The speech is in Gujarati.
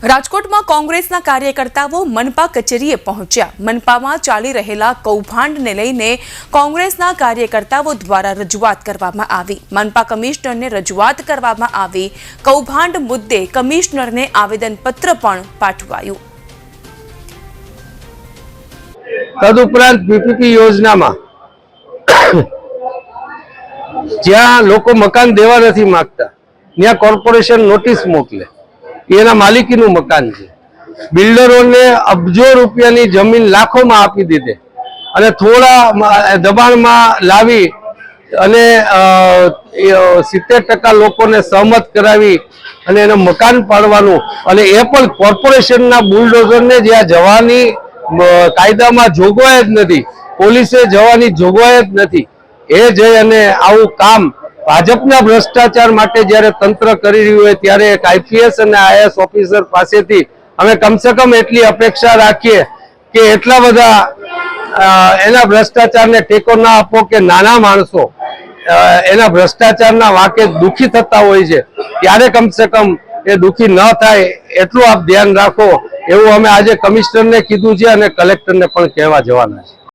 રાજકોટમાં કોંગ્રેસના કાર્યકર્તાઓ મનપા કચેરીએ પહોંચ્યા। મનપામાં ચાલી રહેલા કૌભાંડને લઈને કોંગ્રેસના કાર્યકર્તાઓ દ્વારા રજૂઆત કરવામાં આવી। મનપા કમિશનરને રજૂઆત કરવામાં આવી। કૌભાંડ મુદ્દે કમિશનરને આવેદનપત્ર પણ પાઠવાયું। તદુપરાંત પીપીપી યોજનામાં જ્યાં લોકો મકાન દેવા નથી માંગતા ત્યાં કોર્પોરેશન નોટિસ મોકલે। એના માલિકીનું મકાન છે। બિલ્ડરોને અબજો રૂપિયાની જમીન લાખોમાં આપી દીધે અને થોડા દબાણમાં લાવી અને 70% લોકોને સહમત કરાવી અને એને મકાન પાડવાનું અને એ પણ કોર્પોરેશનના બુલડોઝરને જ્યાં જવાની કાયદામાં જોગવાઈ જ નથી, પોલીસે જવાની જોગવાઈ જ નથી, એ જઈ અને આવું કામ ભાજપના ભ્રષ્ટાચાર માટે જ્યારે તંત્ર કરી રહ્યું હોય ત્યારે એક આઈપીએસ અને આઈએએસ ઓફિસર પાસેથી અમે કમસે કમ એટલી અપેક્ષા રાખીએ કે એટલા બધા એના ભ્રષ્ટાચારને ટેકો ના આપો કે નાના માણસો એના ભ્રષ્ટાચારના વાંકે દુઃખી થતા હોય છે ત્યારે કમસે કમ એ દુઃખી ન થાય એટલું આપ ધ્યાન રાખો એવું અમે આજે કમિશનરને કીધું છે અને કલેક્ટરને પણ કહેવા જવાના છે।